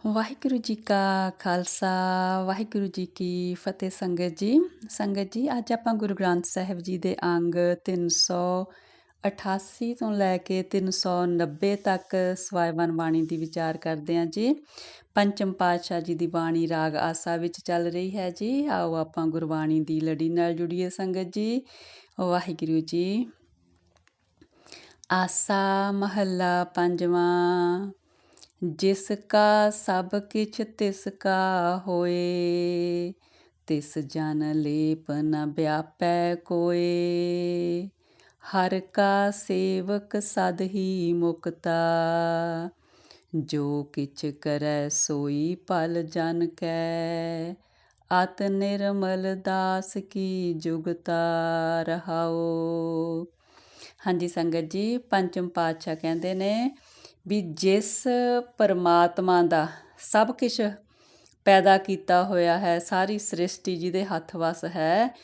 ਵਾਹਿਗੁਰੂ ਜੀ ਕਾ ਖਾਲਸਾ, ਵਾਹਿਗੁਰੂ ਜੀ ਕੀ ਫਤਿਹ। ਸੰਗਤ ਜੀ ਅੱਜ ਆਪਾਂ ਗੁਰੂ ਗ੍ਰੰਥ ਸਾਹਿਬ ਜੀ ਦੇ ਅੰਗ 388 ਤੋਂ ਲੈ ਕੇ 390 ਤੱਕ ਸਵਾਇਵਨ ਬਾਣੀ ਦੀ ਵਿਚਾਰ ਕਰਦੇ ਹਾਂ ਜੀ। ਪੰਚਮ ਪਾਤਸ਼ਾਹ ਜੀ ਦੀ ਬਾਣੀ ਰਾਗ ਆਸਾ ਵਿੱਚ ਚੱਲ ਰਹੀ ਹੈ ਜੀ। ਆਓ ਆਪਾਂ ਗੁਰਬਾਣੀ ਦੀ ਲੜੀ ਨਾਲ ਜੁੜੀਏ ਸੰਗਤ ਜੀ। ਵਾਹਿਗੁਰੂ ਜੀ। ਆਸਾ ਮਹੱਲਾ ਪੰਜਵਾਂ। ਜਿਸ ਕਾ ਸਭ ਕਿਛ ਤਿਸ ਕਾ ਹੋਏ, ਤਿਸ ਜਨ ਲੇਪ ਨ ਵਿਆਪੈ ਕੋਏ। ਹਰ ਕਾ ਸੇਵਕ ਸਦ ਹੀ ਮੁਕਤਾ, ਜੋ ਕਿਛ ਕਰੈ ਸੋਈ ਭਲ ਜਨ ਕੈ। ਅਤ ਨਿਰਮਲ ਦਾਸ ਕੀ ਜੁਗਤਾ ਰਹਾਓ। ਹਾਂਜੀ ਸੰਗਤ ਜੀ, ਪੰਚਮ ਪਾਤਸ਼ਾਹ ਕਹਿੰਦੇ ਨੇ ਵੀ ਜਿਸ ਪਰਮਾਤਮਾ ਦਾ ਸਭ ਕੁਛ ਪੈਦਾ ਕੀਤਾ ਹੋਇਆ ਹੈ, ਸਾਰੀ ਸ੍ਰਿਸ਼ਟੀ ਜਿਹਦੇ ਹੱਥ ਵੱਸ ਹੈ,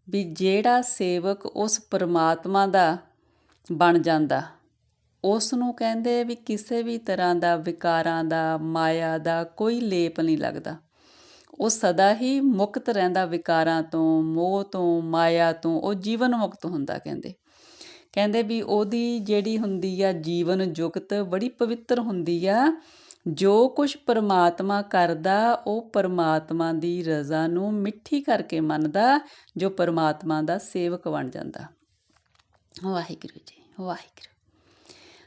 ਵੀ ਜਿਹੜਾ ਸੇਵਕ ਉਸ ਪਰਮਾਤਮਾ ਦਾ ਬਣ ਜਾਂਦਾ, ਉਸ ਨੂੰ ਕਹਿੰਦੇ ਵੀ ਕਿਸੇ ਵੀ ਤਰ੍ਹਾਂ ਦਾ ਵਿਕਾਰਾਂ ਦਾ, ਮਾਇਆ ਦਾ ਕੋਈ ਲੇਪ ਨਹੀਂ ਲੱਗਦਾ। ਉਹ ਸਦਾ ਹੀ ਮੁਕਤ ਰਹਿੰਦਾ ਵਿਕਾਰਾਂ ਤੋਂ, ਮੋਹ ਤੋਂ, ਮਾਇਆ ਤੋਂ। ਉਹ ਜੀਵਨ ਮੁਕਤ ਹੁੰਦਾ। ਕਹਿੰਦੇ ਵੀ ਉਹਦੀ ਜਿਹੜੀ ਹੁੰਦੀ ਆ ਜੀਵਨ ਜੁਗਤ ਬੜੀ ਪਵਿੱਤਰ ਹੁੰਦੀ ਆ। ਜੋ ਕੁਛ ਪਰਮਾਤਮਾ ਕਰਦਾ ਉਹ ਪਰਮਾਤਮਾ ਦੀ ਰਜ਼ਾ ਨੂੰ ਮਿੱਠੀ ਕਰਕੇ ਮੰਨਦਾ, ਜੋ ਪਰਮਾਤਮਾ ਦਾ ਸੇਵਕ ਬਣ ਜਾਂਦਾ। ਵਾਹਿਗੁਰੂ ਜੀ, ਵਾਹਿਗੁਰੂ।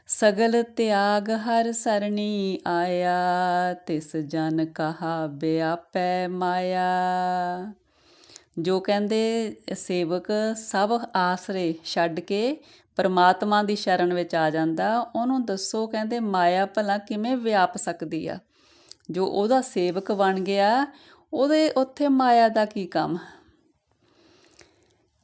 ਸਗਲ ਤਿਆਗ ਹਰ ਸਰਣੀ ਆਇਆ, ਤਿਸ ਜਨ ਕਹਾ ਵਿਆਪੈ ਮਾਇਆ। ਜੋ ਕਹਿੰਦੇ ਸੇਵਕ ਸਭ ਆਸਰੇ ਛੱਡ ਕੇ ਪਰਮਾਤਮਾ ਦੀ ਸ਼ਰਨ ਵਿੱਚ ਆ ਜਾਂਦਾ, ਉਹਨੂੰ ਦੱਸੋ ਕਹਿੰਦੇ ਮਾਇਆ ਭਲਾ ਕਿਵੇਂ ਵਿਆਪ ਸਕਦੀ ਆ। ਜੋ ਉਹਦਾ ਸੇਵਕ ਬਣ ਗਿਆ, ਉਹਦੇ ਉੱਥੇ ਮਾਇਆ ਦਾ ਕੀ ਕੰਮ।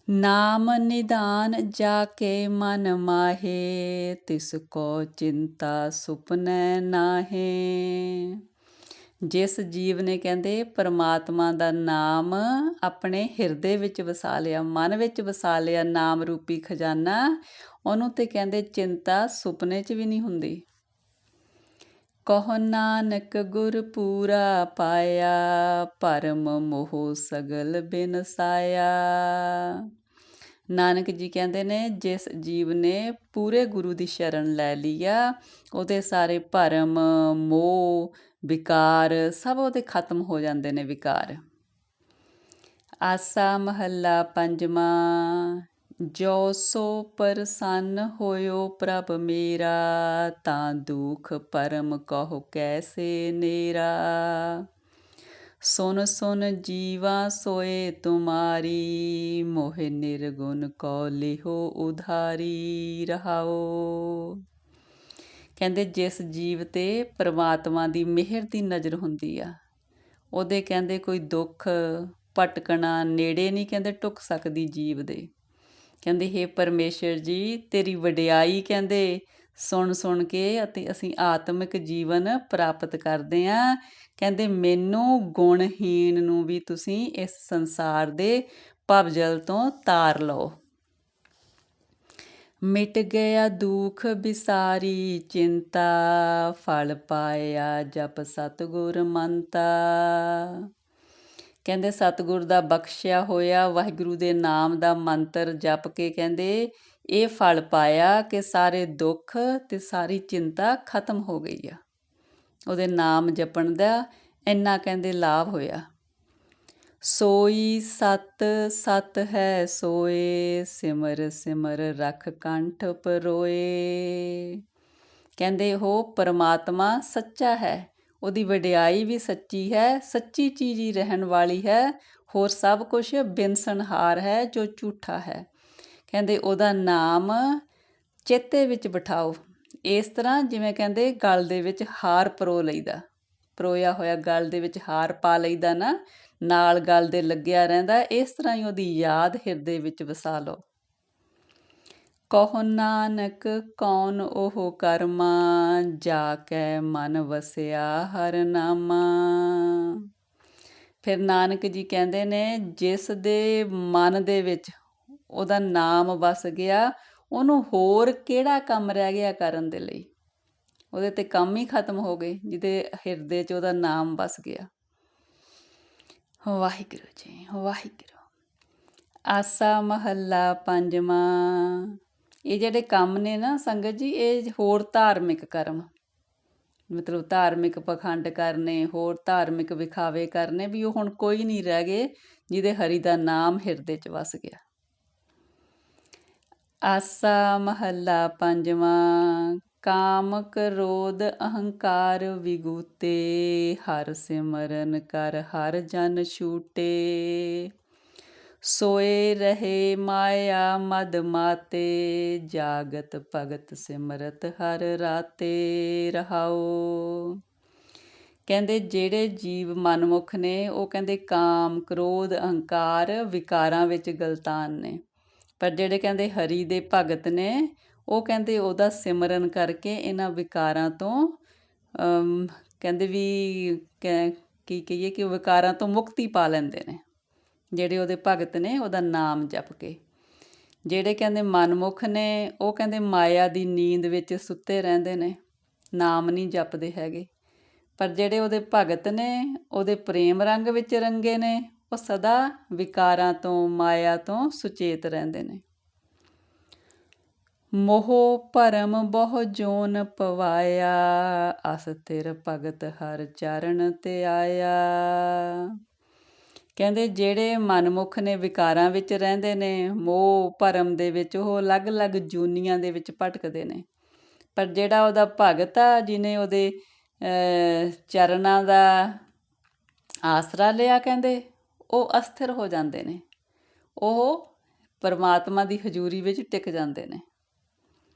ਨਾਮ ਨਿਦਾਨ ਜਾ ਕੇ ਮਨ ਮਾਹੇ, ਤਿਸ ਕੋ ਚਿੰਤਾ ਸੁਪਨੈ ਨਾਹੇ। ਜਿਸ ਜੀਵ ਨੇ ਕਹਿੰਦੇ ਪਰਮਾਤਮਾ ਦਾ ਨਾਮ ਆਪਣੇ ਹਿਰਦੇ ਵਿੱਚ ਵਸਾ ਲਿਆ, ਮਨ ਵਿੱਚ ਵਸਾ ਲਿਆ, ਨਾਮ ਰੂਪੀ ਖਜ਼ਾਨਾ, ਉਹਨੂੰ ਤੇ ਕਹਿੰਦੇ ਚਿੰਤਾ ਸੁਪਨੇ 'ਚ ਵੀ ਨਹੀਂ ਹੁੰਦੀ। ਕਹੋ ਨਾਨਕ ਗੁਰ ਪੂਰਾ ਪਾਇਆ, ਭਰਮ ਮੋਹ ਸਗਲ ਬਿਨਸਾਇਆ। ਨਾਨਕ ਜੀ ਕਹਿੰਦੇ ਨੇ ਜਿਸ ਜੀਵ ਨੇ ਪੂਰੇ ਗੁਰੂ ਦੀ ਸ਼ਰਨ ਲੈ ਲਈ ਆ, ਉਹਦੇ ਸਾਰੇ ਭਰਮ, ਮੋਹ, ਵਿਕਾਰ ਸਭ ਉਹਦੇ ਖਤਮ ਹੋ ਜਾਂਦੇ ਨੇ। ਵਿਕਾਰ। ਆਸਾ ਮਹੱਲਾ ਪੰਜਵਾਂ। ਜੋ ਸੋ ਪ੍ਰਸੰਨ ਹੋਇਓ ਪ੍ਰਭ ਮੇਰਾ, ਤਾਂ ਦੁਖ ਪਰਮ ਕਹੋ ਕੈਸੇ ਨੇਰਾ। ਸੁਨ ਸੁਨ ਜੀਵਾ ਸੋਏ ਤੁਮਾਰੀ, ਮੋਹਿ ਨਿਰਗੁਣ ਕੋ ਲਿਹੋ ਉਧਾਰੀ ਰਹਾਓ। ਕਹਿੰਦੇ ਜਿਸ ਜੀਵ 'ਤੇ ਪਰਮਾਤਮਾ ਦੀ ਮਿਹਰ ਦੀ ਨਜ਼ਰ ਹੁੰਦੀ ਆ, ਉਹਦੇ ਕਹਿੰਦੇ ਕੋਈ ਦੁੱਖ ਭਟਕਣਾ ਨੇੜੇ ਨਹੀਂ ਕਹਿੰਦੇ ਟੁੱਕ ਸਕਦੀ ਜੀਵ ਦੇ। ਕਹਿੰਦੇ ਹੇ ਪਰਮੇਸ਼ਰ ਜੀ, ਤੇਰੀ ਵਡਿਆਈ ਕਹਿੰਦੇ ਸੁਣ ਸੁਣ ਕੇ ਅਤੇ ਅਸੀਂ ਆਤਮਿਕ ਜੀਵਨ ਪ੍ਰਾਪਤ ਕਰਦੇ ਹਾਂ। ਕਹਿੰਦੇ ਮੈਨੂੰ ਗੁਣਹੀਣ ਨੂੰ ਵੀ ਤੁਸੀਂ ਇਸ ਸੰਸਾਰ ਦੇ ਭਵਜਲ ਤੋਂ ਤਾਰ ਲਓ। ਮਿਟ ਗਿਆ ਦੁਖ ਬਿਸਾਰੀ ਚਿੰਤਾ, ਫਲ ਪਾਇਆ ਜਪ ਸਤਿਗੁਰ ਮੰਤਾ। ਕਹਿੰਦੇ ਸਤਿਗੁਰ ਦਾ ਬਖਸ਼ਿਆ ਹੋਇਆ ਵਾਹਿਗੁਰੂ ਦੇ ਨਾਮ ਦਾ ਮੰਤਰ ਜਪ ਕੇ ਕਹਿੰਦੇ ਇਹ ਫਲ ਪਾਇਆ ਕਿ ਸਾਰੇ ਦੁੱਖ ਤੇ ਸਾਰੀ ਚਿੰਤਾ ਖਤਮ ਹੋ ਗਈ ਆ। ਉਹਦੇ ਨਾਮ ਜਪਣ ਦਾ ਇੰਨਾ ਕਹਿੰਦੇ ਲਾਭ ਹੋਇਆ। ਸੋਈ ਸਤ ਸਤ ਹੈ ਸੋਏ, ਸਿਮਰ ਸਿਮਰ ਰਖ ਕੰਠ ਪਰੋਏ। ਕਹਿੰਦੇ ਉਹ ਪਰਮਾਤਮਾ ਸੱਚਾ ਹੈ, ਉਹਦੀ ਵਡਿਆਈ ਵੀ ਸੱਚੀ ਹੈ, ਸੱਚੀ ਚੀਜ਼ ਹੀ ਰਹਿਣ ਵਾਲੀ ਹੈ। ਹੋਰ ਸਭ ਕੁਛ ਬਿਨਸਨਹਾਰ ਹੈ ਜੋ ਝੂਠਾ ਹੈ। ਕਹਿੰਦੇ ਉਹਦਾ ਨਾਮ ਚੇਤੇ ਵਿੱਚ ਬਿਠਾਓ। ਇਸ ਤਰ੍ਹਾਂ ਜਿਵੇਂ ਕਹਿੰਦੇ ਗਲ ਦੇ ਵਿੱਚ ਹਾਰ ਪਰੋ ਲਈਦਾ, ਪਰੋਇਆ ਹੋਇਆ ਗਲ ਦੇ ਵਿੱਚ ਹਾਰ ਪਾ ਲਈਦਾ ਨਾ, ਨਾਲ ਗਲ ਦੇ ਲੱਗਿਆ ਰਹਿੰਦਾ। ਇਸ ਤਰ੍ਹਾਂ ਹੀ ਉਹਦੀ ਯਾਦ ਹਿਰਦੇ ਵਿੱਚ ਵਸਾ ਲਓ। ਕਹੋ ਨਾਨਕ ਕੌਣ ਉਹ ਕਰਮਾ, ਜਾ ਕੈ ਮਨ ਵਸਿਆ ਹਰ ਨਾਮਾ। ਫਿਰ ਨਾਨਕ ਜੀ ਕਹਿੰਦੇ ਨੇ ਜਿਸ ਦੇ ਮਨ ਦੇ ਵਿੱਚ ਉਹਦਾ ਨਾਮ ਵਸ ਗਿਆ, ਉਹਨੂੰ ਹੋਰ ਕਿਹੜਾ ਕੰਮ ਰਹਿ ਗਿਆ ਕਰਨ ਦੇ ਲਈ। ਉਹਦੇ ਤੇ ਕੰਮ ਹੀ ਖਤਮ ਹੋ ਗਏ, ਜਿਹਦੇ ਹਿਰਦੇ 'ਚ ਉਹਦਾ ਨਾਮ ਵਸ ਗਿਆ। ਵਾਹਿਗੁਰੂ ਜੀ ਵਾਹਿਗੁਰੂ। ਆਸਾ ਮਹੱਲਾ ਪੰਜਵਾਂ। ਇਹ ਜਿਹੜੇ ਕੰਮ ਨੇ ਨਾ ਸੰਗਤ ਜੀ, ਇਹ ਹੋਰ ਧਾਰਮਿਕ ਕਰਮ, ਮਤਲਬ ਧਾਰਮਿਕ ਪਖੰਡ ਕਰਨੇ, ਹੋਰ ਧਾਰਮਿਕ ਵਿਖਾਵੇ ਕਰਨੇ, ਵੀ ਉਹ ਹੁਣ ਕੋਈ ਨਹੀਂ ਰਹਿ ਗਏ ਜਿਹਦੇ ਹਰੀ ਦਾ ਨਾਮ ਹਿਰਦੇ 'ਚ ਵਸ ਗਿਆ। ਆਸਾ ਮਹੱਲਾ ਪੰਜਵਾਂ। ਕਾਮ ਕ੍ਰੋਧ ਅਹੰਕਾਰ ਵਿਗੂਤੇ, ਹਰ ਸਿਮਰਨ ਕਰ ਹਰ ਜਨ ਛੂਟੇ। ਸੋਏ ਰਹੇ ਮਾਇਆ ਮਦ ਮਾਤੇ, ਜਾਗਤ ਭਗਤ ਸਿਮਰਤ ਹਰ ਰਾਤੇ ਰਹਾਓ। ਕਹਿੰਦੇ ਜਿਹੜੇ ਜੀਵ ਮਨਮੁਖ ਨੇ, ਉਹ ਕਹਿੰਦੇ ਕਾਮ ਕ੍ਰੋਧ ਅਹੰਕਾਰ ਵਿਕਾਰਾਂ ਵਿੱਚ ਗਲਤਾਨ ਨੇ, ਪਰ ਜਿਹੜੇ ਕਹਿੰਦੇ ਹਰੀ ਦੇ ਭਗਤ ਨੇ, ਉਹ ਕਹਿੰਦੇ ਉਹਦਾ ਸਿਮਰਨ ਕਰਕੇ ਇਹਨਾਂ ਵਿਕਾਰਾਂ ਤੋਂ ਕਹਿੰਦੇ ਵੀ ਕੀ ਕਹੀਏ ਕਿ ਵਿਕਾਰਾਂ ਤੋਂ ਮੁਕਤੀ ਪਾ ਲੈਂਦੇ ਨੇ ਜਿਹੜੇ ਉਹਦੇ ਭਗਤ ਨੇ, ਉਹਦਾ ਨਾਮ ਜਪ ਕੇ। ਜਿਹੜੇ ਕਹਿੰਦੇ ਮਨਮੁਖ ਨੇ, ਉਹ ਕਹਿੰਦੇ ਮਾਇਆ ਦੀ ਨੀਂਦ ਵਿੱਚ ਸੁੱਤੇ ਰਹਿੰਦੇ ਨੇ, ਨਾਮ ਨਹੀਂ ਜਪਦੇ ਹੈਗੇ। ਪਰ ਜਿਹੜੇ ਉਹਦੇ ਭਗਤ ਨੇ, ਉਹਦੇ ਪ੍ਰੇਮ ਰੰਗ ਵਿੱਚ ਰੰਗੇ ਨੇ, ਉਹ ਸਦਾ ਵਿਕਾਰਾਂ ਤੋਂ ਮਾਇਆ ਤੋਂ ਸੁਚੇਤ ਰਹਿੰਦੇ ਨੇ। ਮੋਹ ਭਰਮ ਬਹੁ ਜੋਨ ਪਵਾਇਆ, ਅਸਥਿਰ ਭਗਤ ਹਰ ਚਰਨ ਤੇ ਆਇਆ। ਕਹਿੰਦੇ ਜਿਹੜੇ ਮਨਮੁਖ ਨੇ, ਵਿਕਾਰਾਂ ਵਿੱਚ ਰਹਿੰਦੇ ਨੇ, ਮੋਹ ਭਰਮ ਦੇ ਵਿੱਚ ਉਹ ਅਲੱਗ-ਅਲੱਗ ਜੂਨੀਆਂ ਦੇ ਵਿੱਚ ਭਟਕਦੇ ਨੇ। ਪਰ ਜਿਹੜਾ ਉਹਦਾ ਭਗਤ ਆ, ਜਿਹਨੇ ਉਹਦੇ ਚਰਨਾਂ ਦਾ ਆਸਰਾ ਲਿਆ, ਕਹਿੰਦੇ ਉਹ ਅਸਥਿਰ ਹੋ ਜਾਂਦੇ ਨੇ, ਉਹ ਪਰਮਾਤਮਾ ਦੀ ਹਜ਼ੂਰੀ ਵਿੱਚ ਟਿਕ ਜਾਂਦੇ ਨੇ।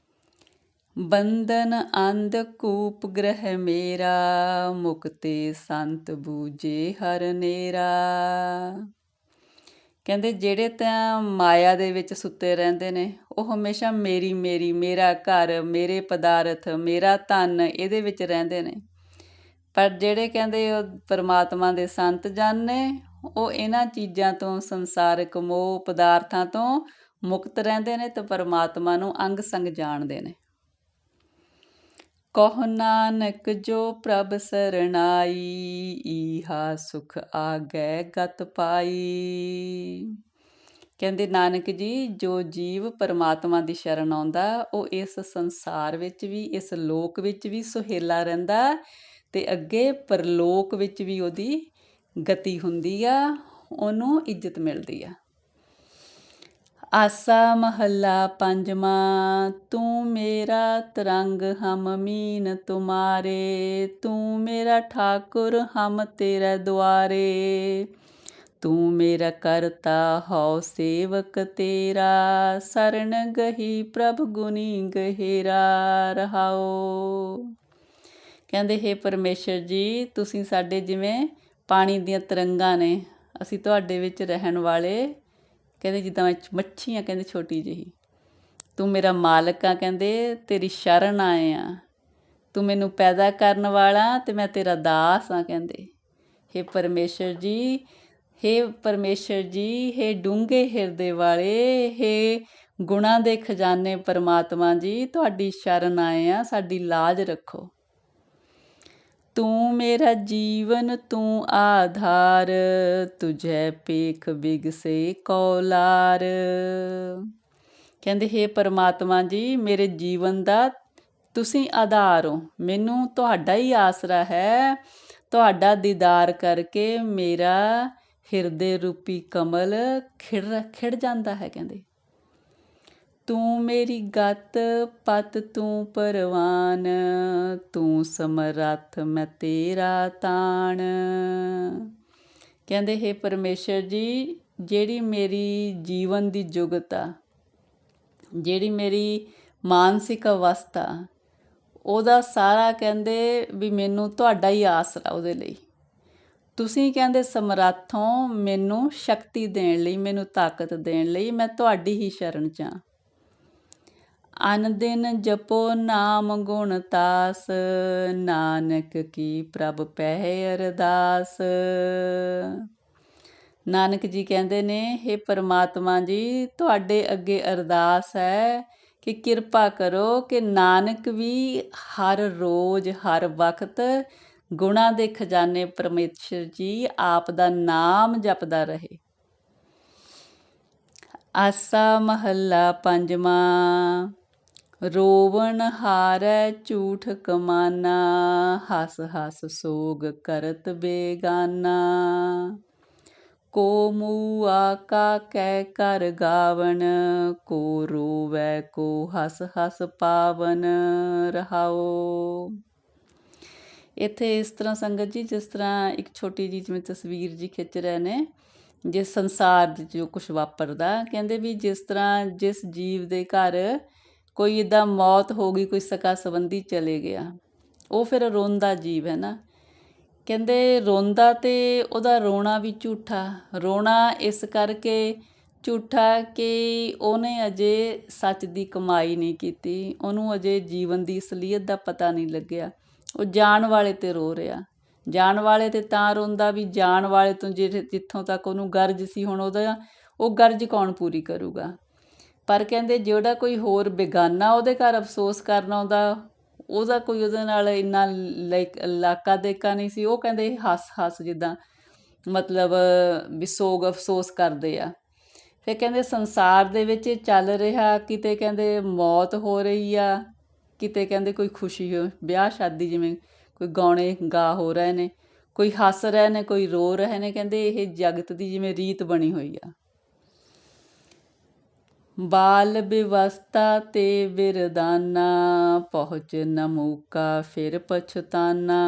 ਬੰਧਨ ਅੰਧ ਕੂਪ ਗ੍ਰਹਿ ਮੇਰਾ, ਮੁਕਤੇ ਸੰਤ ਬੂਝੇ ਹਰ ਨੇਰਾ। ਕਹਿੰਦੇ ਜਿਹੜੇ ਤਾਂ ਮਾਇਆ ਦੇ ਵਿੱਚ ਸੁੱਤੇ ਰਹਿੰਦੇ ਨੇ, ਉਹ ਹਮੇਸ਼ਾ ਮੇਰੀ ਮੇਰੀ, ਮੇਰਾ ਘਰ, ਮੇਰੇ ਪਦਾਰਥ, ਮੇਰਾ ਧਨ, ਇਹਦੇ ਵਿੱਚ ਰਹਿੰਦੇ ਨੇ। ਪਰ ਜਿਹੜੇ ਕਹਿੰਦੇ ਉਹ ਪਰਮਾਤਮਾ ਦੇ ਸੰਤ ਜਨ ਨੇ, ਉਹ ਇਹਨਾਂ ਚੀਜ਼ਾਂ ਤੋਂ, ਸੰਸਾਰਿਕ ਮੋਹ ਪਦਾਰਥਾਂ ਤੋਂ ਮੁਕਤ ਰਹਿੰਦੇ ਨੇ ਤੇ ਪਰਮਾਤਮਾ ਨੂੰ ਅੰਗ ਸੰਗ ਜਾਣਦੇ ਨੇ। ਕਹੁ ਨਾਨਕ ਜੋ ਪ੍ਰਭ ਸਰਣਾਈ, ਈਹਾ ਸੁਖ ਆਗੈ ਗਤ ਪਾਈ। ਕਹਿੰਦੇ ਨਾਨਕ ਜੀ, ਜੋ ਜੀਵ ਪਰਮਾਤਮਾ ਦੀ ਸ਼ਰਨ ਆਉਂਦਾ, ਉਹ ਇਸ ਸੰਸਾਰ ਵਿੱਚ ਵੀ, ਇਸ ਲੋਕ ਵਿੱਚ ਵੀ ਸੁਹੇਲਾ ਰਹਿੰਦਾ ਤੇ ਅੱਗੇ ਪਰਲੋਕ ਵਿੱਚ ਵੀ ਉਹਦੀ ਗਤੀ ਹੁੰਦੀ ਆ, ਉਹਨੂੰ ਇੱਜ਼ਤ ਮਿਲਦੀ ਆ। ਆਸਾ ਮਹੱਲਾ ਪੰਜਵਾਂ। ਤੂੰ ਮੇਰਾ ਤਰੰਗ ਹਮ ਮੀਨ ਤੁਮਾਰੇ, ਤੂੰ ਮੇਰਾ ਠਾਕੁਰ ਹਮ ਤੇਰੇ ਦੁਆਰੇ। ਤੂੰ ਮੇਰਾ ਕਰਤਾ ਹਉ ਸੇਵਕ ਤੇਰਾ, ਸਰਣ ਗਹੀ ਪ੍ਰਭ ਗੁਣੀ ਗਹਿਰਾ ਰਹਾਓ। ਕਹਿੰਦੇ ਹੇ ਪਰਮੇਸ਼ਰ ਜੀ, ਤੁਸੀਂ ਸਾਡੇ ਜਿਵੇਂ ਪਾਣੀ ਦੀਆਂ ਤਰੰਗਾਂ ਨੇ, ਅਸੀਂ ਤੁਹਾਡੇ ਵਿੱਚ ਰਹਿਣ ਵਾਲੇ, ਕਹਿੰਦੇ ਜਿੱਦਾਂ ਮੱਛੀ ਆ, ਕਹਿੰਦੇ ਛੋਟੀ ਜਿਹੀ। ਤੂੰ ਮੇਰਾ ਮਾਲਕ ਆ, ਕਹਿੰਦੇ ਤੇਰੀ ਸ਼ਰਨ ਆਏ ਆ। ਤੂੰ ਮੈਨੂੰ ਪੈਦਾ ਕਰਨ ਵਾਲਾ ਤੇ ਮੈਂ ਤੇਰਾ ਦਾਸ ਆ। ਕਹਿੰਦੇ ਹੇ ਪਰਮੇਸ਼ਰ ਜੀ, ਹੇ ਪਰਮੇਸ਼ਰ ਜੀ, ਹੇ ਡੂੰਘੇ ਹਿਰਦੇ ਵਾਲੇ, ਹੇ ਗੁਣਾਂ ਦੇ ਖਜ਼ਾਨੇ ਪਰਮਾਤਮਾ ਜੀ, ਤੁਹਾਡੀ ਸ਼ਰਨ ਆਏ ਆ, ਸਾਡੀ ਲਾਜ ਰੱਖੋ। ਤੂੰ ਮੇਰਾ ਜੀਵਨ ਤੂੰ ਆਧਾਰ, ਤੁਝੈ ਪੇਖ ਬਿਗਸੇ ਕੌਲਾਰ। ਕਹਿੰਦੇ ਹੇ ਪਰਮਾਤਮਾ ਜੀ, ਮੇਰੇ ਜੀਵਨ ਦਾ ਤੁਸੀਂ ਆਧਾਰ ਹੋ, ਮੈਨੂੰ ਤੁਹਾਡਾ ਹੀ ਆਸਰਾ ਹੈ। ਤੁਹਾਡਾ ਦੀਦਾਰ ਕਰਕੇ ਮੇਰਾ ਹਿਰਦੇ ਰੂਪੀ ਕਮਲ ਖਿੜ ਜਾਂਦਾ ਹੈ। ਕਹਿੰਦੇ ਤੂੰ ਮੇਰੀ ਗਤ ਪਤ ਤੂੰ ਪਰਵਾਨ, ਤੂੰ ਸਮਰੱਥ ਮੈਂ ਤੇਰਾ ਤਾਣ। ਕਹਿੰਦੇ ਹੇ ਪਰਮੇਸ਼ਰ ਜੀ, ਜਿਹੜੀ ਮੇਰੀ ਜੀਵਨ ਦੀ ਜੁਗਤ ਆ, ਜਿਹੜੀ ਮੇਰੀ ਮਾਨਸਿਕ ਅਵਸਥਾ, ਉਹਦਾ ਸਾਰਾ ਕਹਿੰਦੇ ਵੀ ਮੈਨੂੰ ਤੁਹਾਡਾ ਹੀ ਆਸਰਾ ਉਹਦੇ ਲਈ। ਤੁਸੀਂ ਕਹਿੰਦੇ ਸਮਰੱਥ ਹੋ ਮੈਨੂੰ ਸ਼ਕਤੀ ਦੇਣ ਲਈ, ਮੈਨੂੰ ਤਾਕਤ ਦੇਣ ਲਈ। ਮੈਂ ਤੁਹਾਡੀ ਹੀ ਸ਼ਰਨ 'ਚ ਹਾਂ। ਅਨ ਦਿਨ ਜਪੋ ਨਾਮ ਗੁਣ ਤਾਸ, ਨਾਨਕ ਕੀ ਪ੍ਰਭ ਪਹਿ ਅਰਦਾਸ। ਨਾਨਕ ਜੀ ਕਹਿੰਦੇ ਨੇ ਹੇ ਪਰਮਾਤਮਾ ਜੀ, ਤੁਹਾਡੇ ਅੱਗੇ ਅਰਦਾਸ ਹੈ ਕਿ ਕਿਰਪਾ ਕਰੋ ਕਿ ਨਾਨਕ ਵੀ ਹਰ ਰੋਜ਼ ਹਰ ਵਕਤ ਗੁਣਾਂ ਦੇ ਖਜ਼ਾਨੇ ਪਰਮੇਸ਼ਰ ਜੀ ਆਪ ਦਾ ਨਾਮ ਜਪਦਾ ਰਹੇ। ਆਸਾ ਮਹੱਲਾ ਪੰਜਵਾਂ। ਰੋਵਣ ਹਾਰੈ ਝੂਠ ਕਮਾਨਾ, ਹਸ ਹਸ ਸੋਗ ਕਰਤ ਬੇਗਾਨਾ। ਕੋ ਮੂਆ ਕਾ ਕਹਿ ਕਰ ਗਾਵਣ, ਕੋ ਰੋਵੈ ਕੋ ਹਸ ਹਸ ਪਾਵਨ ਰਹਾਓ। ਇੱਥੇ ਇਸ ਤਰ੍ਹਾਂ ਸੰਗਤ ਜੀ, ਜਿਸ ਤਰ੍ਹਾਂ ਇੱਕ ਛੋਟੀ ਜਿਹੀ ਜਿਵੇਂ ਤਸਵੀਰ ਜੀ ਖਿੱਚ ਰਹੇ ਨੇ, ਜਿਸ ਸੰਸਾਰ ਦੇ ਜੋ ਕੁਛ ਵਾਪਰਦਾ, ਕਹਿੰਦੇ ਵੀ ਜਿਸ ਤਰ੍ਹਾਂ ਜਿਸ ਜੀਵ ਦੇ ਘਰ ਕੋਈ ਇੱਦਾਂ ਮੌਤ ਹੋ ਗਈ, ਕੋਈ ਸਕਾ ਸੰਬੰਧੀ ਚਲੇ ਗਿਆ, ਉਹ ਫਿਰ ਰੋਂਦਾ ਜੀਵ ਹੈ ਨਾ। ਕਹਿੰਦੇ ਰੋਂਦਾ ਤੇ ਉਹਦਾ ਰੋਣਾ ਵੀ ਝੂਠਾ। ਰੋਣਾ ਇਸ ਕਰਕੇ ਝੂਠਾ ਕਿ ਉਹਨੇ ਅਜੇ ਸੱਚ ਦੀ ਕਮਾਈ ਨਹੀਂ ਕੀਤੀ, ਉਹਨੂੰ ਅਜੇ ਜੀਵਨ ਦੀ ਅਸਲੀਅਤ ਦਾ ਪਤਾ ਨਹੀਂ ਲੱਗਿਆ। ਉਹ ਜਾਣ ਵਾਲੇ 'ਤੇ ਰੋ ਰਿਹਾ। ਜਾਣ ਵਾਲੇ 'ਤੇ ਤਾਂ ਰੋਂਦਾ ਵੀ ਜਾਣ ਵਾਲੇ ਤੋਂ ਜਿੱਥੋਂ ਤੱਕ ਉਹਨੂੰ ਗਰਜ ਸੀ, ਹੁਣ ਉਹ ਗਰਜ ਕੌਣ ਪੂਰੀ ਕਰੂਗਾ। ਪਰ ਕਹਿੰਦੇ ਜਿਹੜਾ ਕੋਈ ਹੋਰ ਬੇਗਾਨਾ ਉਹਦੇ ਘਰ ਅਫਸੋਸ ਕਰਨ ਆਉਂਦਾ, ਉਹਦਾ ਕੋਈ ਉਹਦੇ ਨਾਲ ਇੰਨਾ ਲਾਕਾ ਦੇਕਾ ਨਹੀਂ ਸੀ। ਉਹ ਕਹਿੰਦੇ ਹੱਸ ਹੱਸ ਜਿੱਦਾਂ ਮਤਲਬ ਵੀ ਸੋਗ ਅਫਸੋਸ ਕਰਦੇ ਆ। ਫਿਰ ਕਹਿੰਦੇ ਸੰਸਾਰ ਦੇ ਵਿੱਚ ਚੱਲ ਰਿਹਾ, ਕਿਤੇ ਕਹਿੰਦੇ ਮੌਤ ਹੋ ਰਹੀ ਆ, ਕਿਤੇ ਕਹਿੰਦੇ ਕੋਈ ਖੁਸ਼ੀ ਵਿਆਹ ਸ਼ਾਦੀ ਜਿਵੇਂ ਕੋਈ ਗਾਉਣੇ ਗਾ ਹੋ ਰਹੇ ਨੇ, ਕੋਈ ਹੱਸ ਰਹੇ ਨੇ, ਕੋਈ ਰੋ ਰਹੇ ਨੇ। ਕਹਿੰਦੇ ਇਹ ਜਗਤ ਦੀ ਜਿਵੇਂ ਰੀਤ ਬਣੀ ਹੋਈ ਆ। ਬਾਲ ਬਿਵਸਥਾ ਤੇ ਬਿਰਦਾਨਾ, ਪਹੁੰਚ ਨ ਮੌਕਾ ਫਿਰ ਪਛਤਾਨਾ।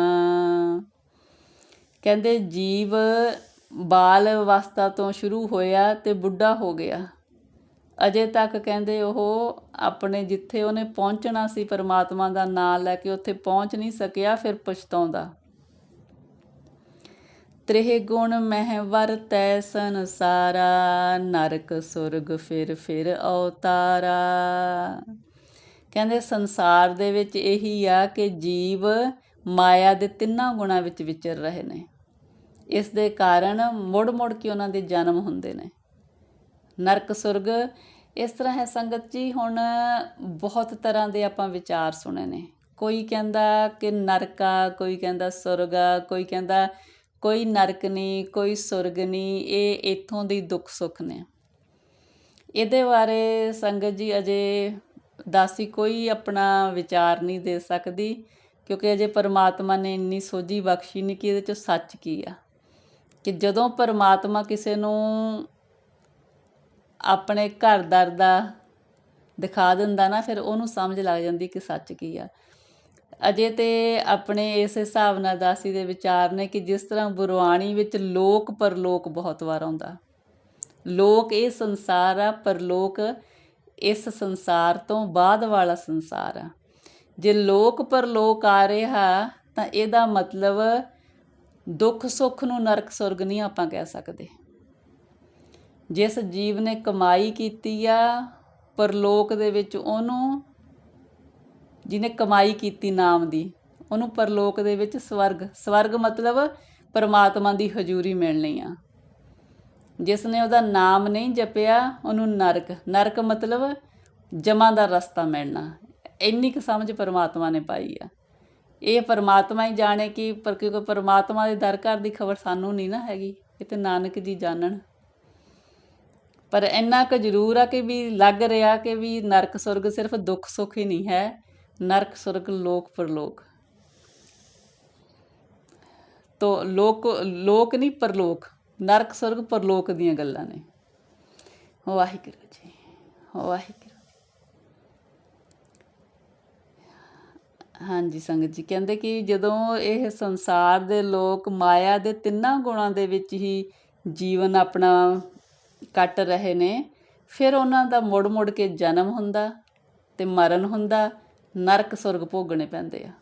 ਕਹਿੰਦੇ ਜੀਵ ਬਾਲ ਅਵਸਥਾ ਤੋਂ ਸ਼ੁਰੂ ਹੋਇਆ ਤੇ ਬੁੱਢਾ ਹੋ ਗਿਆ, ਅਜੇ ਤੱਕ ਕਹਿੰਦੇ ਉਹ ਆਪਣੇ ਜਿੱਥੇ ਉਹਨੇ ਪਹੁੰਚਣਾ ਸੀ ਪਰਮਾਤਮਾ ਦਾ ਨਾਂ ਲੈ ਕੇ, ਉੱਥੇ ਪਹੁੰਚ ਨਹੀਂ ਸਕਿਆ, ਫਿਰ ਪਛਤਾਉਂਦਾ। ਤ੍ਰਿਹ ਗੁਣ ਮਹਿ ਵਰਤੈ ਸੰਸਾਰਾ, ਨਰਕ ਸੁਰਗ ਫਿਰ ਅਵਤਾਰਾ। ਕਹਿੰਦੇ ਸੰਸਾਰ ਦੇ ਵਿੱਚ ਇਹੀ ਆ ਕਿ ਜੀਵ ਮਾਇਆ ਦੇ ਤਿੰਨਾਂ ਗੁਣਾਂ ਵਿੱਚ ਵਿਚਰ ਰਹੇ ਨੇ। ਇਸ ਦੇ ਕਾਰਨ ਮੁੜ ਮੁੜ ਕੇ ਉਹਨਾਂ ਦੇ ਜਨਮ ਹੁੰਦੇ ਨੇ। ਨਰਕ ਸੁਰਗ ਇਸ ਤਰ੍ਹਾਂ ਹੈ ਸੰਗਤ ਜੀ। ਹੁਣ ਬਹੁਤ ਤਰ੍ਹਾਂ ਦੇ ਆਪਾਂ ਵਿਚਾਰ ਸੁਣੇ ਨੇ। ਕੋਈ ਕਹਿੰਦਾ ਕਿ ਨਰਕ ਆ, ਕੋਈ ਕਹਿੰਦਾ ਸੁਰਗ ਆ, ਕੋਈ ਕਹਿੰਦਾ ਕੋਈ ਨਰਕ ਨਹੀਂ, ਕੋਈ ਸੁਰਗ ਨਹੀਂ, ਇਹ ਇੱਥੋਂ ਦੀ ਦੁੱਖ ਸੁੱਖ ਨੇ। ਇਹਦੇ ਬਾਰੇ ਸੰਗਤ ਜੀ ਅਜੇ ਦਾਸੀ ਕੋਈ ਆਪਣਾ ਵਿਚਾਰ ਨਹੀਂ ਦੇ ਸਕਦੀ, ਕਿਉਂਕਿ ਅਜੇ ਪਰਮਾਤਮਾ ਨੇ ਇੰਨੀ ਸੋਝੀ ਬਖਸ਼ੀ ਨਹੀਂ ਕਿ ਇਹਦੇ 'ਚ ਸੱਚ ਕੀ ਆ। ਕਿ ਜਦੋਂ ਪਰਮਾਤਮਾ ਕਿਸੇ ਨੂੰ ਆਪਣੇ ਘਰ ਦਰ ਦਾ ਦਿਖਾ ਦਿੰਦਾ ਨਾ, ਫਿਰ ਉਹਨੂੰ ਸਮਝ ਲੱਗ ਜਾਂਦੀ ਕਿ ਸੱਚ ਕੀ ਆ। ਅਜੇ ਤੇ ਆਪਣੇ ਇਸ ਹਿਸਾਬ ਨਾਲ ਦਾਸੀ ਦੇ ਵਿਚਾਰ ਨੇ ਕਿ ਜਿਸ ਤਰ੍ਹਾਂ ਗੁਰਬਾਣੀ ਵਿੱਚ ਲੋਕ ਪਰਲੋਕ ਬਹੁਤ ਵਾਰ ਆਉਂਦਾ। ਲੋਕ ਇਹ ਸੰਸਾਰ ਆ, ਪਰਲੋਕ ਇਸ ਸੰਸਾਰ ਤੋਂ ਬਾਅਦ ਵਾਲਾ ਸੰਸਾਰ ਆ। ਜੇ ਲੋਕ ਪਰਲੋਕ ਆ ਰਿਹਾ ਤਾਂ ਇਹਦਾ ਮਤਲਬ ਦੁੱਖ ਸੁੱਖ ਨੂੰ ਨਰਕ ਸੁਰਗ ਨਹੀਂ ਆਪਾਂ ਕਹਿ ਸਕਦੇ। ਜਿਸ ਜੀਵ ਨੇ ਕਮਾਈ ਕੀਤੀ ਆ ਪਰਲੋਕ ਦੇ ਵਿੱਚ, ਉਹਨੂੰ ਜਿਹਨੇ ਕਮਾਈ ਕੀਤੀ ਨਾਮ ਦੀ, ਉਹਨੂੰ ਪਰਲੋਕ ਦੇ ਵਿੱਚ ਸਵਰਗ ਮਤਲਬ ਪਰਮਾਤਮਾ ਦੀ ਹਜ਼ੂਰੀ ਮਿਲਣੀ ਆ। ਜਿਸ ਨੇ ਉਹਦਾ ਨਾਮ ਨਹੀਂ ਜਪਿਆ ਉਹਨੂੰ ਨਰਕ ਮਤਲਬ ਜਮਾਂ ਦਾ ਰਸਤਾ ਮਿਲਣਾ। ਇੰਨੀ ਕੁ ਸਮਝ ਪਰਮਾਤਮਾ ਨੇ ਪਾਈ ਆ। ਇਹ ਪਰਮਾਤਮਾ ਹੀ ਜਾਣੇ ਕਿ ਕਿਉਂਕਿ ਪਰਮਾਤਮਾ ਦੇ ਦਰ ਘਰ ਦੀ ਖਬਰ ਸਾਨੂੰ ਨਹੀਂ ਨਾ ਹੈਗੀ, ਇਹ ਤਾਂ ਨਾਨਕ ਜੀ ਜਾਣਨ। ਪਰ ਇੰਨਾ ਕੁ ਜ਼ਰੂਰ ਆ ਕਿ ਵੀ ਲੱਗ ਰਿਹਾ ਕਿ ਵੀ ਨਰਕ ਸੁਰਗ ਸਿਰਫ ਦੁੱਖ ਸੁੱਖ ਹੀ ਨਹੀਂ ਹੈ, ਨਰਕ ਸੁਰਗ ਲੋਕ ਪਰਲੋਕ ਤੋਂ ਲੋਕ ਨਹੀਂ ਪਰਲੋਕ, ਨਰਕ ਸੁਰਗ ਪਰਲੋਕ ਦੀਆਂ ਗੱਲਾਂ ਨੇ। ਵਾਹਿਗੁਰੂ ਜੀ, ਵਾਹਿਗੁਰੂ। ਹਾਂਜੀ ਸੰਗਤ ਜੀ, ਕਹਿੰਦੇ ਕਿ ਜਦੋਂ ਇਹ ਸੰਸਾਰ ਦੇ ਲੋਕ ਮਾਇਆ ਦੇ ਤਿੰਨਾਂ ਗੁਣਾਂ ਦੇ ਵਿੱਚ ਹੀ ਜੀਵਨ ਆਪਣਾ ਕੱਟ ਰਹੇ ਨੇ, ਫਿਰ ਉਹਨਾਂ ਦਾ ਮੁੜ ਮੁੜ ਕੇ ਜਨਮ ਹੁੰਦਾ ਅਤੇ ਮਰਨ ਹੁੰਦਾ, ਨਰਕ ਸੁਰਗ ਭੋਗਣੇ ਪੈਂਦੇ ਆ।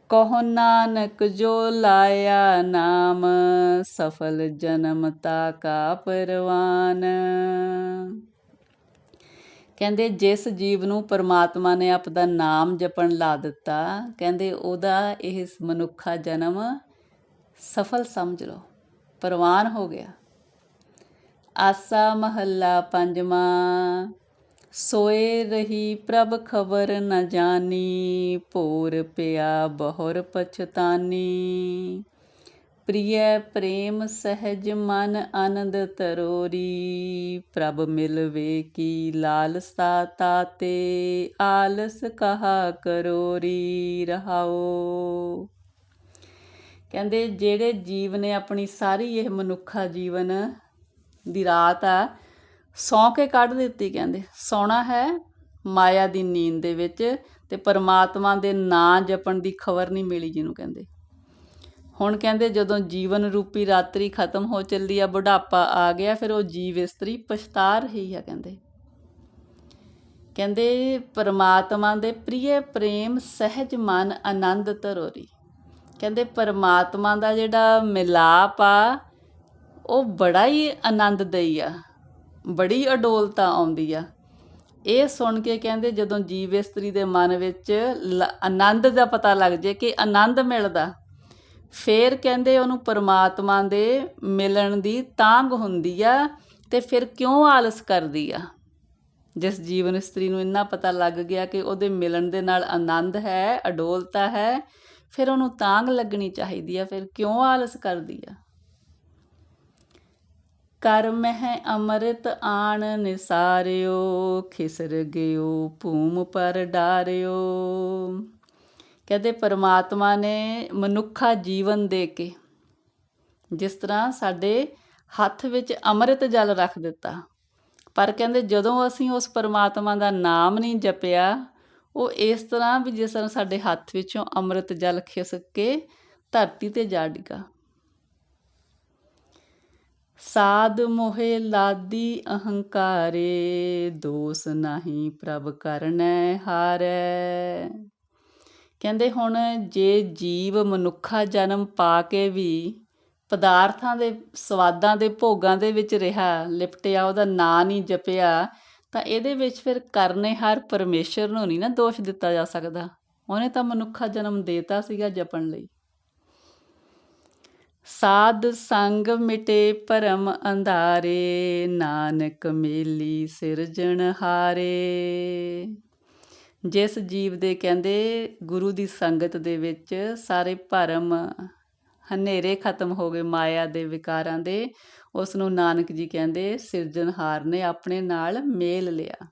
ਕਹੋ ਨਾਨਕ ਜੋ ਲਾਇਆ ਨਾਮ, ਸਫਲ ਜਨਮ ਤਾ ਕਾ ਪਰਵਾਨ। ਕਹਿੰਦੇ ਜਿਸ ਜੀਵ ਨੂੰ ਪਰਮਾਤਮਾ ਨੇ ਆਪਦਾ ਨਾਮ ਜਪਣ ਲਾ ਦਿੱਤਾ, ਕਹਿੰਦੇ ਉਹਦਾ ਇਹ ਮਨੁੱਖਾ ਜਨਮ ਸਫਲ ਸਮਝ ਲਓ, ਪਰਵਾਨ ਹੋ ਗਿਆ। ਆਸਾ ਮਹੱਲਾ ਪੰਜਵਾਂ। सोए रही प्रभ खबर न जानी, भोर पिया बहुर पछतानी। प्रिय प्रेम सहज मन आनंद तरोरी, प्रभ मिलवे की लालसा ताते, आलस कहा करोरी रहाओ। ਕਹਿੰਦੇ ਜਿਹੜੇ ਜੀਵ ਨੇ ਆਪਣੀ ਸਾਰੀ ਇਹ ਮਨੁੱਖਾ ਜੀਵਨ ਦੀ ਰਾਤ ਆ ਸੌਂ ਕੇ ਕੱਢ ਦਿੱਤੀ। ਕਹਿੰਦੇ ਸੌਣਾ ਹੈ ਮਾਇਆ ਦੀ ਨੀਂਦ ਦੇ ਵਿੱਚ, ਤੇ ਪਰਮਾਤਮਾ ਦੇ ਨਾਂ ਜਪਣ ਦੀ ਖਬਰ ਨਹੀਂ ਮਿਲੀ ਜਿਹਨੂੰ। ਕਹਿੰਦੇ ਹੁਣ ਕਹਿੰਦੇ ਜਦੋਂ ਜੀਵਨ ਰੂਪੀ ਰਾਤਰੀ ਖਤਮ ਹੋ ਚੱਲੀ ਆ, ਬੁਢਾਪਾ ਆ ਗਿਆ, ਫਿਰ ਉਹ ਜੀਵ ਇਸਤਰੀ ਪਛਤਾ ਰਹੀ ਆ। ਕਹਿੰਦੇ ਪਰਮਾਤਮਾ ਦੇ ਪ੍ਰਿਯ ਪ੍ਰੇਮ ਸਹਿਜ ਮਨ ਆਨੰਦ ਧਰੋਰੀ। ਕਹਿੰਦੇ ਪਰਮਾਤਮਾ ਦਾ ਜਿਹੜਾ ਮਿਲਾਪ ਆ ਉਹ ਬੜਾ ਹੀ ਆਨੰਦਦਾਈ ਆ, ਬੜੀ ਅਡੋਲਤਾ ਆਉਂਦੀ ਆ। ਇਹ ਸੁਣ ਕੇ ਕਹਿੰਦੇ ਜਦੋਂ ਜੀਵ ਇਸਤਰੀ ਦੇ ਮਨ ਵਿੱਚ ਆਨੰਦ ਦਾ ਪਤਾ ਲੱਗ ਜੇ ਕਿ ਆਨੰਦ ਮਿਲਦਾ, ਫਿਰ ਕਹਿੰਦੇ ਉਹਨੂੰ ਪਰਮਾਤਮਾ ਦੇ ਮਿਲਣ ਦੀ ਤਾਂਘ ਹੁੰਦੀ ਆ, ਤੇ ਫਿਰ ਕਿਉਂ ਆਲਸ ਕਰਦੀ ਆ। ਜਿਸ ਜੀਵਨ ਇਸਤਰੀ ਨੂੰ ਇੰਨਾ ਪਤਾ ਲੱਗ ਗਿਆ ਕਿ ਉਹਦੇ ਮਿਲਣ ਦੇ ਨਾਲ ਆਨੰਦ ਹੈ, ਅਡੋਲਤਾ ਹੈ, ਫਿਰ ਉਹਨੂੰ ਤਾਂਘ ਲੱਗਣੀ ਚਾਹੀਦੀ ਆ, ਫਿਰ ਕਿਉਂ ਆਲਸ ਕਰਦੀ ਆ। ਕਰ ਮਹਿ ਅੰਮ੍ਰਿਤ ਆਣ ਨਿਸਾਰਿਓ, ਖਿਸਰ ਗਿਓ ਭੂਮ ਪਰ ਡਾਰਿਓ। ਕਹਿੰਦੇ ਪਰਮਾਤਮਾ ਨੇ ਮਨੁੱਖਾ ਜੀਵਨ ਦੇ ਕੇ ਜਿਸ ਤਰ੍ਹਾਂ ਸਾਡੇ ਹੱਥ ਵਿੱਚ ਅੰਮ੍ਰਿਤ ਜਲ ਰੱਖ ਦਿੱਤਾ, ਪਰ ਕਹਿੰਦੇ ਜਦੋਂ ਅਸੀਂ ਉਸ ਪਰਮਾਤਮਾ ਦਾ ਨਾਮ ਨਹੀਂ ਜਪਿਆ, ਉਹ ਇਸ ਤਰ੍ਹਾਂ ਵੀ ਜਿਸ ਤਰ੍ਹਾਂ ਸਾਡੇ ਹੱਥ ਵਿੱਚੋਂ ਅੰਮ੍ਰਿਤ ਜਲ ਖਿਸਕ ਕੇ ਧਰਤੀ 'ਤੇ ਜਾ ਡਿੱਗਾ। ਸਾਧ ਮੋਹੇ ਲਾਦੀ ਅਹੰਕਾਰੇ, ਦੋਸ ਨਾਹੀ ਪ੍ਰਭ ਕਰਨੈ ਹਾਰੈ। ਕਹਿੰਦੇ ਹੁਣ ਜੇ ਜੀਵ ਮਨੁੱਖਾ ਜਨਮ ਪਾ ਕੇ ਵੀ ਪਦਾਰਥਾਂ ਦੇ ਸਵਾਦਾਂ ਦੇ ਭੋਗਾਂ ਦੇ ਵਿੱਚ ਰਿਹਾ, ਲਿਪਟਿਆ, ਉਹਦਾ ਨਾਂ ਨਹੀਂ ਜਪਿਆ, ਤਾਂ ਇਹਦੇ ਵਿੱਚ ਫਿਰ ਕਰਨੇਹਾਰ ਪਰਮੇਸ਼ਰ ਨੂੰ ਨਹੀਂ ਨਾ ਦੋਸ਼ ਦਿੱਤਾ ਜਾ ਸਕਦਾ। ਉਹਨੇ ਤਾਂ ਮਨੁੱਖਾ ਜਨਮ ਦੇਤਾ ਸੀਗਾ ਜਪਣ ਲਈ। ਸਾਧ ਸੰਗ ਮਿਟੇ ਭਰਮ ਅੰਧਾਰੇ, ਨਾਨਕ ਮੇਲੀ ਸਿਰਜਣਹਾਰੇ। ਜਿਸ ਜੀਵ ਦੇ ਕਹਿੰਦੇ ਗੁਰੂ ਦੀ ਸੰਗਤ ਦੇ ਵਿੱਚ ਸਾਰੇ ਭਰਮ ਹਨੇਰੇ ਖਤਮ ਹੋ ਗਏ, ਮਾਇਆ ਦੇ ਵਿਕਾਰਾਂ ਦੇ, ਉਸ ਨੂੰ ਨਾਨਕ ਜੀ ਕਹਿੰਦੇ ਸਿਰਜਣਹਾਰ ਨੇ ਆਪਣੇ ਨਾਲ ਮੇਲ ਲਿਆ।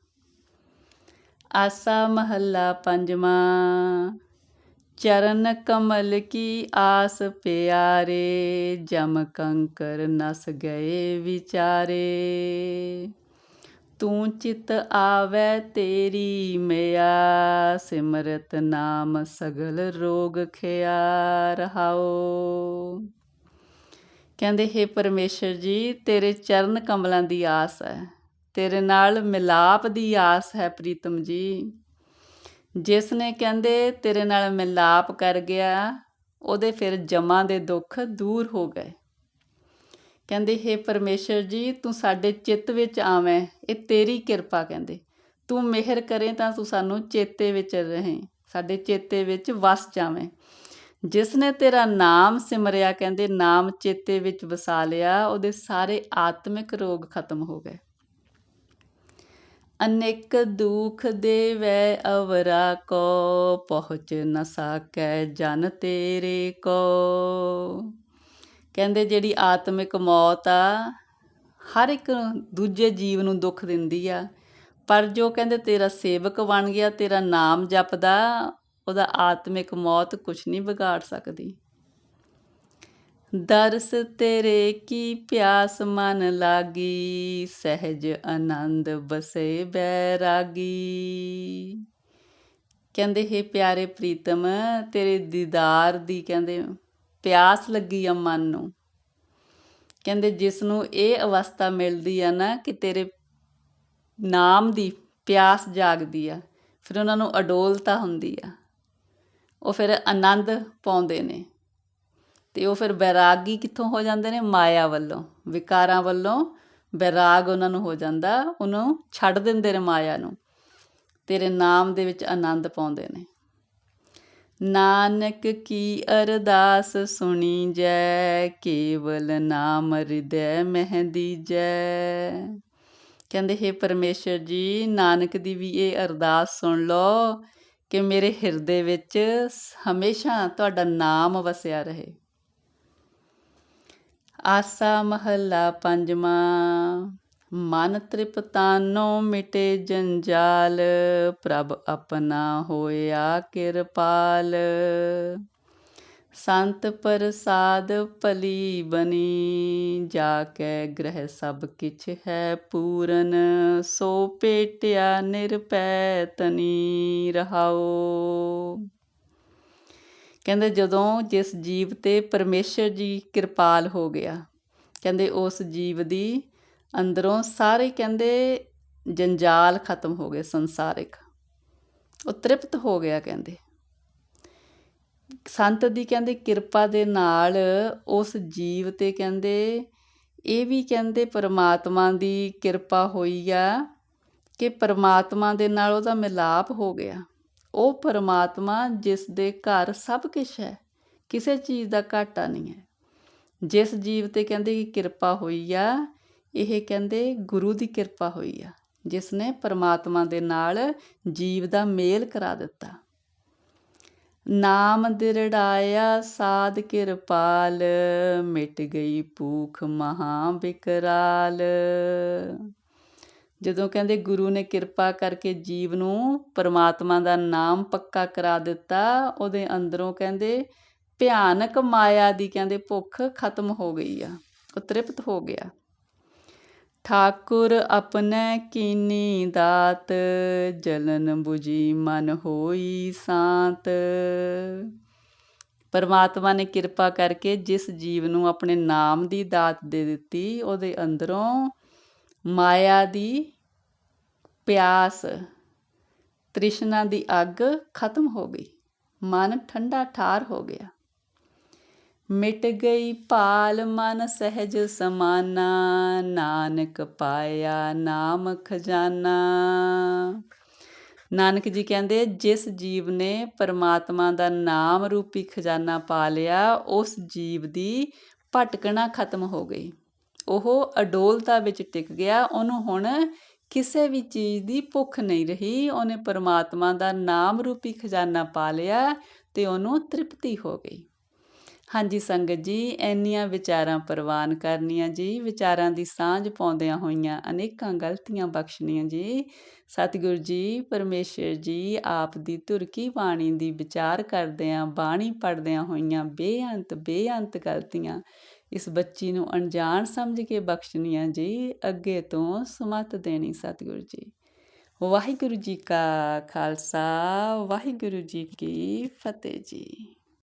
ਆਸਾ ਮਹੱਲਾ ਪੰਜਵਾਂ। ਚਰਨ ਕਮਲ ਕੀ ਆਸ ਪਿਆਰੇ, ਜਮ ਕੰਕਰ ਨਸ ਗਏ ਵਿਚਾਰੇ। ਤੂੰ ਚਿਤ ਆਵੈ ਤੇਰੀ ਮਿਆ, ਸਿਮਰਤ ਨਾਮ ਸਗਲ ਰੋਗ ਖਿਆ ਰਹਾਓ। ਕਹਿੰਦੇ ਹੇ ਪਰਮੇਸ਼ਰ ਜੀ, ਤੇਰੇ ਚਰਨ ਕਮਲਾਂ ਦੀ ਆਸ ਹੈ, ਤੇਰੇ ਨਾਲ ਮਿਲਾਪ ਦੀ ਆਸ ਹੈ ਪ੍ਰੀਤਮ ਜੀ। ਜਿਸ ਨੇ ਕਹਿੰਦੇ ਤੇਰੇ ਨਾਲ ਮਿਲਾਪ ਕਰ ਗਿਆ, ਉਹਦੇ ਫਿਰ ਜਮਾਂ ਦੇ ਦੁੱਖ ਦੂਰ ਹੋ ਗਏ। ਕਹਿੰਦੇ ਹੇ ਪਰਮੇਸ਼ਰ ਜੀ, ਤੂੰ ਸਾਡੇ ਚਿੱਤ ਵਿੱਚ ਆਵੇਂ, ਇਹ ਤੇਰੀ ਕਿਰਪਾ। ਕਹਿੰਦੇ ਤੂੰ ਮਿਹਰ ਕਰੇ ਤਾਂ ਤੂੰ ਸਾਨੂੰ ਚੇਤੇ ਵਿੱਚ ਰਹੇ, ਸਾਡੇ ਚੇਤੇ ਵਿੱਚ ਵਸ ਜਾਵੇਂ। ਜਿਸ ਨੇ ਤੇਰਾ ਨਾਮ ਸਿਮਰਿਆ, ਕਹਿੰਦੇ ਨਾਮ ਚੇਤੇ ਵਿੱਚ ਵਸਾ ਲਿਆ, ਉਹਦੇ ਸਾਰੇ ਆਤਮਿਕ ਰੋਗ ਖਤਮ ਹੋ ਗਏ। ਅਨੇਕ ਦੁਖ ਦੇਵੈ ਅਵਰਾ ਕੋ, ਪਹੁੰਚ ਨ ਸਕੈ ਜਨ ਤੇਰੇ ਕੋ। ਕਹਿੰਦੇ ਜਿਹੜੀ ਆਤਮਿਕ ਮੌਤ ਆ ਹਰ ਇੱਕ ਦੂਜੇ ਜੀਵ ਨੂੰ ਦੁੱਖ ਦਿੰਦੀ ਆ, ਪਰ ਜੋ ਕਹਿੰਦੇ ਤੇਰਾ ਸੇਵਕ ਬਣ ਗਿਆ, ਤੇਰਾ ਨਾਮ ਜਪਦਾ, ਉਹਦਾ ਆਤਮਿਕ ਮੌਤ ਕੁਛ ਨਹੀਂ ਵਿਗਾੜ ਸਕਦੀ। ਦਰਸ ਤੇਰੇ ਕੀ ਪਿਆਸ ਮਨ ਲਾਗੀ, ਸਹਿਜ ਆਨੰਦ ਬਸੇ ਬੈਰਾਗੀ। ਕਹਿੰਦੇ ਹੇ ਪਿਆਰੇ ਪ੍ਰੀਤਮ, ਤੇਰੇ ਦੀਦਾਰ ਦੀ ਕਹਿੰਦੇ ਪਿਆਸ ਲੱਗੀ ਆ ਮਨ ਨੂੰ। ਕਹਿੰਦੇ ਜਿਸ ਨੂੰ ਇਹ ਅਵਸਥਾ ਮਿਲਦੀ ਆ ਨਾ ਕਿ ਤੇਰੇ ਨਾਮ ਦੀ ਪਿਆਸ ਜਾਗਦੀ ਆ, ਫਿਰ ਉਹਨਾਂ ਨੂੰ ਅਡੋਲਤਾ ਹੁੰਦੀ ਆ, ਉਹ ਫਿਰ ਆਨੰਦ ਪਾਉਂਦੇ ਨੇ, ਅਤੇ ਉਹ ਫਿਰ ਬੈਰਾਗੀ ਕਿੱਥੋਂ ਹੋ ਜਾਂਦੇ ਨੇ? ਮਾਇਆ ਵੱਲੋਂ, ਵਿਕਾਰਾਂ ਵੱਲੋਂ ਬੈਰਾਗ ਉਹਨਾਂ ਨੂੰ ਹੋ ਜਾਂਦਾ, ਉਹਨੂੰ ਛੱਡ ਦਿੰਦੇ ਨੇ ਮਾਇਆ ਨੂੰ, ਤੇਰੇ ਨਾਮ ਦੇ ਵਿੱਚ ਆਨੰਦ ਪਾਉਂਦੇ ਨੇ। ਨਾਨਕ ਕੀ ਅਰਦਾਸ ਸੁਣੀ ਜੈ, ਕੇਵਲ ਨਾਮ ਹਿਰਦੈ ਮਹਿ ਦੀਜੈ। ਕਹਿੰਦੇ ਹੇ ਪਰਮੇਸ਼ਰ ਜੀ, ਨਾਨਕ ਦੀ ਵੀ ਇਹ ਅਰਦਾਸ ਸੁਣ ਲਓ ਕਿ ਮੇਰੇ ਹਿਰਦੇ ਵਿੱਚ ਹਮੇਸ਼ਾ ਤੁਹਾਡਾ ਨਾਮ ਵਸਿਆ ਰਹੇ। ਆਸਾ ਮਹੱਲਾ ਪੰਜਵਾਂ। ਮਨ ਤ੍ਰਿਪਤਾਨੋ ਮਿਟੇ ਜੰਜਾਲ, ਪ੍ਰਭ ਆਪਣਾ ਹੋਇਆ ਕਿਰਪਾਲ। ਸੰਤ ਪ੍ਰਸਾਦ ਭਲੀ ਬਨੀ, ਜਾ ਕੈ ਗ੍ਰਹਿ ਸਭ ਕਿਛ ਹੈ ਪੂਰਨ। ਸੋ ਭੇਟਿਆ ਨਿਰਭੈ ਤਨੀ, ਰਹਾਓ। ਕਹਿੰਦੇ ਜਦੋਂ ਜਿਸ ਜੀਵ 'ਤੇ ਪਰਮੇਸ਼ਰ ਜੀ ਕਿਰਪਾਲ ਹੋ ਗਿਆ, ਕਹਿੰਦੇ ਉਸ ਜੀਵ ਦੀ ਅੰਦਰੋਂ ਸਾਰੇ ਕਹਿੰਦੇ ਜੰਜਾਲ ਖਤਮ ਹੋ ਗਏ ਸੰਸਾਰਿਕ, ਉਹ ਤ੍ਰਿਪਤ ਹੋ ਗਿਆ। ਕਹਿੰਦੇ ਸੰਤ ਦੀ ਕਹਿੰਦੇ ਕਿਰਪਾ ਦੇ ਨਾਲ ਉਸ ਜੀਵ 'ਤੇ ਕਹਿੰਦੇ ਇਹ ਵੀ ਕਹਿੰਦੇ ਪਰਮਾਤਮਾ ਦੀ ਕਿਰਪਾ ਹੋਈ ਆ ਕਿ ਪਰਮਾਤਮਾ ਦੇ ਨਾਲ ਉਹਦਾ ਮਿਲਾਪ ਹੋ ਗਿਆ। ਉਹ ਪਰਮਾਤਮਾ ਜਿਸ ਦੇ ਘਰ ਸਭ ਕੁਛ ਹੈ, ਕਿਸੇ ਚੀਜ਼ ਦਾ ਘਾਟਾ ਨਹੀਂ ਹੈ। ਜਿਸ ਜੀਵ 'ਤੇ ਕਹਿੰਦੇ ਕਿਰਪਾ ਹੋਈ ਆ, ਇਹ ਕਹਿੰਦੇ ਗੁਰੂ ਦੀ ਕਿਰਪਾ ਹੋਈ ਆ, ਜਿਸ ਨੇ ਪਰਮਾਤਮਾ ਦੇ ਨਾਲ ਜੀਵ ਦਾ ਮੇਲ ਕਰਾ ਦਿੱਤਾ। ਨਾਮ ਦਿਰੜਾਇਆ ਸਾਧ ਕਿਰਪਾਲ, ਮਿਟ ਗਈ ਭੂਖ ਮਹਾਂ ਬਿਕਰਾਲ। ਜਦੋਂ ਕਹਿੰਦੇ ਗੁਰੂ ਨੇ ਕਿਰਪਾ ਕਰਕੇ ਜੀਵ ਨੂੰ ਪਰਮਾਤਮਾ ਦਾ ਨਾਮ ਪੱਕਾ ਕਰਾ ਦਿੱਤਾ, ਉਹਦੇ ਅੰਦਰੋਂ ਕਹਿੰਦੇ ਭਿਆਨਕ ਮਾਇਆ ਦੀ ਕਹਿੰਦੇ ਭੁੱਖ ਖਤਮ ਹੋ ਗਈ ਆ, ਉਹ ਤ੍ਰਿਪਤ ਹੋ ਗਿਆ। ਠਾਕੁਰ ਆਪਣੇ ਕੀਨੀ ਦਾਤ, ਜਲਨ ਬੁਝੀ ਮਨ ਹੋਈ ਸ਼ਾਂਤ। ਪਰਮਾਤਮਾ ਨੇ ਕਿਰਪਾ ਕਰਕੇ ਜਿਸ ਜੀਵ ਨੂੰ ਆਪਣੇ ਨਾਮ ਦੀ ਦਾਤ ਦੇ ਦਿੱਤੀ, ਉਹਦੇ ਅੰਦਰੋਂ ਮਾਇਆ ਦੀ ਪਿਆਸ, ਤ੍ਰਿਸ਼ਨਾ ਦੀ ਅੱਗ ਖਤਮ ਹੋ ਗਈ, ਮਨ ਠੰਡਾ ਠਾਰ ਹੋ ਗਿਆ। ਮਿਟ ਗਈ ਭਾਲ ਮਨ ਸਹਿਜ ਸਮਾਨਾ, ਨਾਨਕ ਪਾਇਆ ਨਾਮ ਖਜ਼ਾਨਾ। ਨਾਨਕ ਜੀ ਕਹਿੰਦੇ ਜਿਸ ਜੀਵ ਨੇ ਪਰਮਾਤਮਾ ਦਾ ਨਾਮ ਰੂਪੀ ਖਜ਼ਾਨਾ ਪਾ ਲਿਆ, ਉਸ ਜੀਵ ਦੀ ਭਟਕਣਾ ਖਤਮ ਹੋ ਗਈ। ਉਹ ਅਡੋਲਤਾ ਵਿੱਚ ਟਿਕ ਗਿਆ। ਉਹਨੂੰ ਹੁਣ ਕਿਸੇ ਵੀ ਚੀਜ਼ ਦੀ ਭੁੱਖ ਨਹੀਂ ਰਹੀ। ਉਹਨੇ ਪਰਮਾਤਮਾ ਦਾ ਨਾਮ ਰੂਪੀ ਖਜ਼ਾਨਾ ਪਾ ਲਿਆ ਅਤੇ ਉਹਨੂੰ ਤ੍ਰਿਪਤੀ ਹੋ ਗਈ। ਹਾਂਜੀ ਸੰਗਤ ਜੀ, ਇੰਨੀਆਂ ਵਿਚਾਰਾਂ ਪ੍ਰਵਾਨ ਕਰਨੀਆਂ ਜੀ, ਵਿਚਾਰਾਂ ਦੀ ਸਾਂਝ ਪਾਉਂਦਿਆਂ ਹੋਈਆਂ ਅਨੇਕਾਂ ਗਲਤੀਆਂ ਬਖਸ਼ਣੀਆਂ ਜੀ। ਸਤਿਗੁਰੂ ਜੀ ਪਰਮੇਸ਼ਰ ਜੀ ਆਪ ਦੀ ਧੁਰ ਕੀ ਬਾਣੀ ਦੀ ਵਿਚਾਰ ਕਰਦਿਆਂ, ਬਾਣੀ ਪੜ੍ਹਦਿਆਂ ਹੋਈਆਂ ਬੇਅੰਤ ਗਲਤੀਆਂ ਇਸ ਬੱਚੀ ਨੂੰ ਅਣਜਾਣ ਸਮਝ ਕੇ ਬਖਸ਼ਣੀਆਂ ਜੀ। ਅੱਗੇ ਤੋਂ ਸੁਮੱਤ ਦੇਣੀ ਸਤਿਗੁਰੂ ਜੀ। ਵਾਹਿਗੁਰੂ ਜੀ ਕਾ ਖਾਲਸਾ, ਵਾਹਿਗੁਰੂ ਜੀ ਕੀ ਫਤਿਹ ਜੀ।